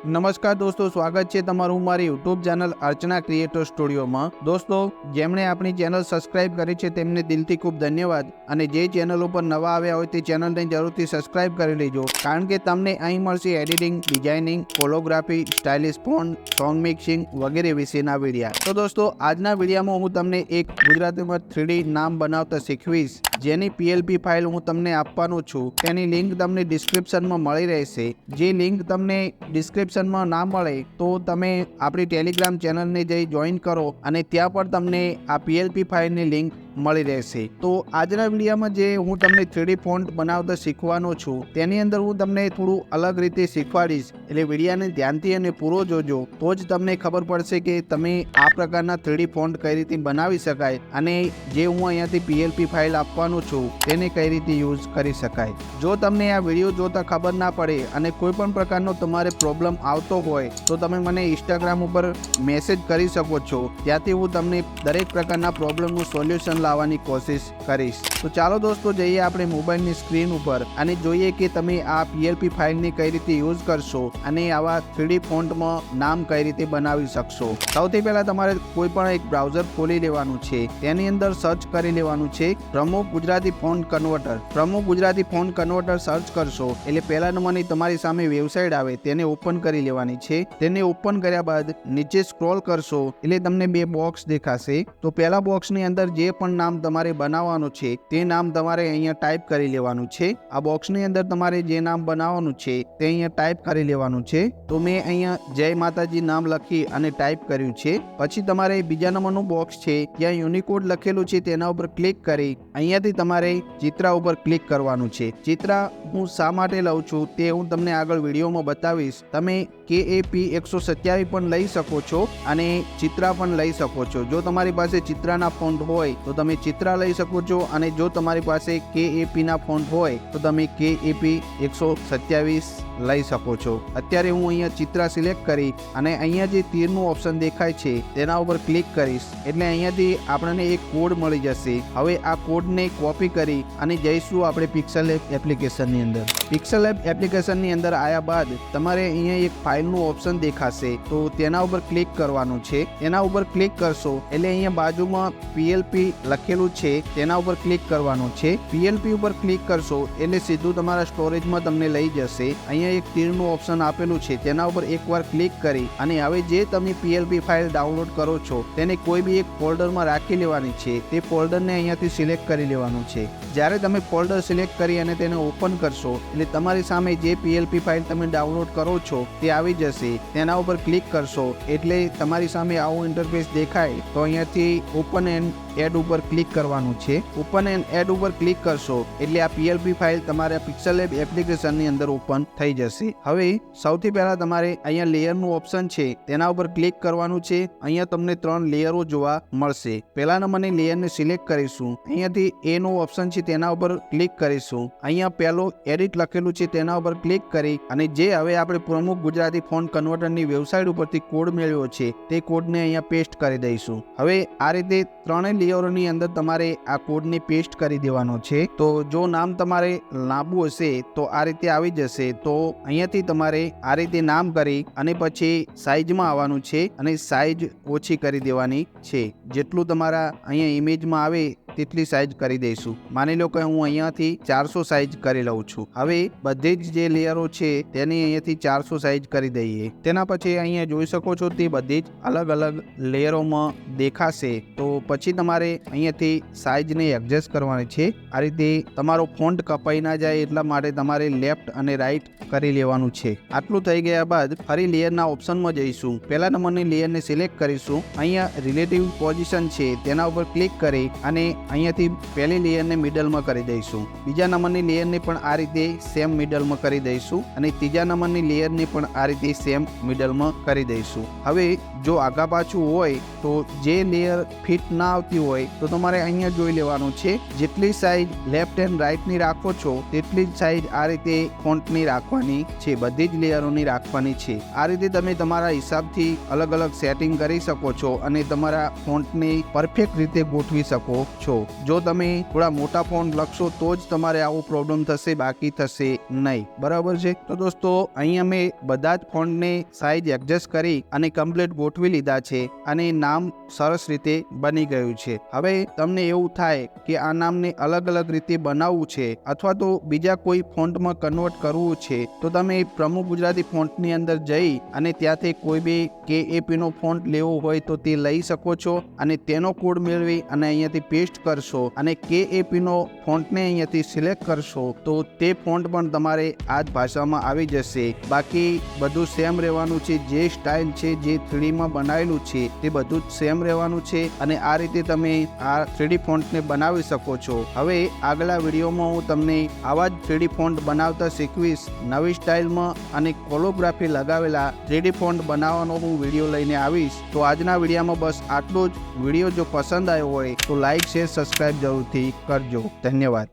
નમસ્કાર દોસ્તો, સ્વાગત છે તમારું મારી યુટ્યુબ ચેનલ અર્ચના ક્રિએટર સ્ટુડિયોમાં। દોસ્તો, જેમણે આપણી ચેનલ સબસ્ક્રાઇબ કરી છે તેમને દિલથી ખૂબ ધન્યવાદ, અને જે ચેનલ ઉપર નવા આવ્યા હોય તે ચેનલને જરૂરથી સબસ્ક્રાઇબ કરી લેજો, કારણ કે તમને અહીં મળશે editing, designing, calligraphy, stylish font, song mixing વગેરે વિશેના વિડીયા। તો દોસ્તો, આજના વિડીયામાં હું તમને એક ગુજરાતીમાં 3D નામ બનાવતા શીખવીશ, જેની PLP ફાઇલ હું તમને આપવાનો છું। તેની લિંક તમને ડિસ્ક્રિપ્શનમાં મળી રહેશે। જે લિંક તમને ડિસ્ક્રિપ્શનમાં ના મળે તો તમે આપણી ટેલિગ્રામ ચેનલને જઈ જોઈન કરો, અને ત્યાં પણ તમને આ PLP ફાઇલની લિંક મળી રહેશે। તો આજના વિડીયોમાં જે હું તમને 3D ફોન્ટ બનાવતા શીખવાનો છું, તેની અંદર હું તમને થોડું અલગ રીતે શીખવાડીશ, એટલે વિડીયોને ધ્યાનથી અને પૂરો જોજો, તો જ તમને ખબર પડશે કે તમે આ પ્રકારના 3D ફોન્ટ કઈ રીતે બનાવી શકાય, અને જે હું અહીંયાથી PLP ફાઇલ આપવાનો છું તેને કઈ રીતે યુઝ કરી શકાય। જો તમને આ વિડીયો જોતા ખબર ના પડે અને કોઈ પણ પ્રકારનો તમારે પ્રોબ્લેમ આવતો હોય તો તમે મને ઇન્સ્ટાગ્રામ ઉપર મેસેજ કરી શકો છો, ત્યાંથી હું તમને દરેક પ્રકારના પ્રોબ્લેમનું સોલ્યુશન લાવવાની કોશિશ કરીશ। તો ચાલો દોસ્તો, જઈએ આપણે મોબાઈલની સ્ક્રીન ઉપર અને જોઈએ કે તમે આ PLP ફાઇલને કઈ રીતે યુઝ કરશો અને આવા 3D ફોન્ટમાં નામ કઈ રીતે બનાવી શકશો। સૌથી પહેલા તમારે કોઈ પણ એક બ્રાઉઝર ખોલી લેવાનું છે, તેની અંદર સર્ચ કરી લેવાનું છે પ્રમુખ ગુજરાતી ફોન્ટ કન્વર્ટર। પ્રમુખ ગુજરાતી ફોન્ટ કન્વર્ટર સર્ચ કરશો એટલે પહેલા નંબરની તમારી સામે વેબસાઇટ આવે, તેને ઓપન કરી લેવાની છે। તેને ઓપન કર્યા બાદ નીચે સ્ક્રોલ કરશો એટલે તમને બે બોક્સ દેખાશે। તો પહેલા બોક્સની અંદર જે પણ નામ તમારે બનાવવાનું છે તે નામ તમારે અહીંયા ટાઈપ કરી લેવાનું છે। આ બોક્સની અંદર તમારે જે નામ બનાવવાનું છે તે અહીંયા ટાઈપ કરી લેવાનું છે। તો મેં અહીંયા જય માતાજી નામ લખી અને ટાઈપ કર્યું છે। પછી તમારે બીજા નંબરનું બોક્સ છે, ત્યાં યુનિકોડ લખેલું છે, તેના ઉપર ક્લિક કરી અહીંયાથી તમારે ચિત્રા ઉપર ક્લિક કરવાનું છે। ચિત્રા હું શા માટે લઉં છું તે હું તમને આગળ વિડીયોમાં બતાવીશ। તમે KAP 127 પણ લઈ શકો છો અને ચિત્રા પણ લઈ શકો છો। જો તમારી પાસે ચિત્રાના ફોન્ટ હોય તો તમે ચિત્રા લઈ શકો છો, અને જો તમારી પાસે KAP ના ફોન્ટ હોય તો તમે KAP 127 લઈ શકો છો। અત્યારે હું અહીંયા ચિત્રા સિલેક્ટ કરી અને અહીંયા જે તીરનું ઓપ્શન દેખાય છે તેના ઉપર ક્લિક કરીશ એટલે અહીંયાથી આપણને એક કોડ મળી જશે। હવે આ કોડને કોપી કરી અને જઈશું આપણે પિક્સલ લેબ એપ્લિકેશનની અંદર। પિક્સલ લેબ એપ્લિકેશનની અંદર આવ્યા બાદ તમારે અહીંયા એક ફાઇલનું ઓપ્શન દેખાશે, તો તેના ઉપર ક્લિક કરવાનું છે। તેના ઉપર ક્લિક કરશો એટલે અહીંયા બાજુમાં PLP લખેલું છે તેના ઉપર ક્લિક કરવાનું છે। PLP ઉપર ક્લિક કરશો એટલે સીધું તમારા સ્ટોરેજમાં તમને લઈ જશે। અહીંયા એક તીરનું ઓપ્શન આપેલું છે, તેના ઉપર એકવાર ક્લિક કરી અને હવે જે તમે PLP ફાઇલ ડાઉનલોડ કરો છો તેને કોઈ બી એક ફોલ્ડરમાં રાખી લેવાની છે। તે ફોલ્ડરને અહીંયાથી સિલેક્ટ કરી લેવાનું છે। જ્યારે તમે ફોલ્ડર સિલેક્ટ કરી અને તેને ઓપન કરશો એટલે તમારી સામે જે PLP ફાઇલ તમે ડાઉનલોડ કરો છો તે આવી જશે। તેના ઉપર ક્લિક કરશો એટલે તમારી સામે આવું ઇન્ટરફેસ દેખાય, તો અહીંયાથી ઓપન એન્ડ એડ ઉપર ક્લિક કરવાનું છે। ઓપન એન્ડ એડ ઉપર ક્લિક કરશો એટલે આ PLP ફાઇલ તમારા પિક્સલ લેબ એપ્લિકેશનની અંદર ઓપન થઈ જશે। હવે સૌથી પહેલા તમારે અહીંયા લેયરનું ઓપ્શન છે તેના ઉપર ક્લિક કરવાનું છે। અહીંયા તમને 3 લેયરો જોવા મળશે। પહેલા નંબરની લેયરને સિલેક્ટ કરીશું, અહીંયાથી A નો ઓપ્શન છે તેના ઉપર ક્લિક કરીશું। અહીંયા પહેલો એડિટ લખેલું છે તેના ઉપર ક્લિક કરી અને જે હવે આપણે પ્રમુખ ગુજરાતી ફોન્ટ કન્વર્ટરની વેબસાઇટ ઉપરથી કોડ મેળવ્યો છે તે કોડને અહીંયા પેસ્ટ કરી દઈશું। હવે આ રીતે ત્રણેય લેયરોની અંદર તમારે આ કોડને પેસ્ટ કરી દેવાનો છે। તો જો નામ તમારે લાંબુ હશે તો આ રીતે આવી જશે, તો અહીંયાથી તમારે આ રીતે નામ કરી અને પછી સાઈઝમાં આવવાનું છે અને સાઈઝ ઓછી કરી દેવાની છે। જેટલું તમારા અહીંયા ઇમેજમાં આવે તેટલી સાઈઝ કરી દઈશું। માની લો કે હું અહીંયાથી 400 સાઈઝ કરી લઉં છું। હવે બધી જ જે લેયરો છે તેની અહીંયાથી 400 સાઈઝ કરી દઈએ। તેના પછી અહીંયા જોઈ શકો છો તે બધી જ અલગ અલગ લેયરોમાં દેખાશે। તો પછી તમારે અહીંયાથી સાઈઝને એડજસ્ટ કરવાની છે। આ રીતે તમારો ફોન્ટ કપાઈ ના જાય એટલા માટે તમારે લેફ્ટ અને રાઈટ કરી લેવાનું છે। આટલું થઈ ગયા બાદ ફરી લેયરના ઓપ્શનમાં જઈશું। પહેલા નંબરની લેયરને સિલેક્ટ કરીશું, અહીંયા રિલેટિવ પોઝિશન છે તેના ઉપર ક્લિક કરી અને અહીંયાથી પહેલી લેયરને મિડલમાં કરી દઈશું। બીજા નંબરની લેયરને પણ આ રીતે સેમ મિડલમાં કરી દઈશું અને ત્રીજા નંબરની લેયરને પણ આ રીતે સેમ મિડલમાં કરી દઈશું। હવે જો આગા પાછું હોય તો જે લેયર ફિટ ના આવતી હોય તો તમારે અહીંયા જોઈ લેવાનું છે. જેટલી સાઈઝ લેફ્ટ એન્ડ રાઈટની રાખો છો તેટલી જ સાઈઝ આ રીતે ફોન્ટની રાખવાની છે. બધી જ લેયરોની રાખવાની છે. આ રીતે તમે તમારા હિસાબથી અલગ અલગ સેટિંગ કરી શકો છો અને તમારા ફોન્ટને પરફેક્ટ રીતે ગોઠવી શકો છો. જો તમે થોડા મોટા ફોન્ટ લખશો તો જ તમારે આવો પ્રોબ્લેમ થશે, બાકી થશે નહીં. બરાબર છે. તો દોસ્તો અહીંયા મેં બધા જ ફોન્ટને સાઈઝ એડજસ્ટ કરી અને કમ્પ્લીટ ગોઠવી લીધા છે અને નામ સરસ રીતે બની ગયું છે. હવે તમને એવું થાય કે આ નામને અલગ અલગ રીતે બનાવવું છે અથવા તો બીજા કોઈ ફોન્ટમાં કન્વર્ટ કરવું છે તો તમે પ્રમુખ ગુજરાતી ફોન્ટની અંદર જઈ અને ત્યાંથી કોઈ બી KAP નો ફોન્ટ લેવો હોય તો તે લઈ શકો છો અને તેનો કોડ મેળવી અને અહીંયાથી પેસ્ટ કરશો અને KAP નો ફોન્ટને અહીંયાથી સિલેક્ટ કરશો તો તે ફોન્ટ પણ તમારે આ જ ભાષામાં આવી જશે. બાકી બધું સેમ રહેવાનું છે. જે સ્ટાઇલ છે, જે 3D માં બનાવેલું છે તે બધું જ સેમ રહેવાનું છે અને આ રીતે તમે આ 3D ફોન્ટને બનાવી શકો છો. હવે આગલા વિડીયોમાં હું તમને આવા જ 3D ફોન્ટ બનાવતા શીખવીશ નવી સ્ટાઇલમાં અને કોલોગ્રાફી લગાવેલા 3D ફોન્ટ બનાવવાનો હું વિડીયો લઈને આવીશ. તો આજના વિડીયોમાં બસ આટલું જ. વિડીયો જો પસંદ આવ્યો હોય તો લાઈક, શેર, સબસ્ક્રાઇબ જરૂરથી કરજો. ધન્યવાદ.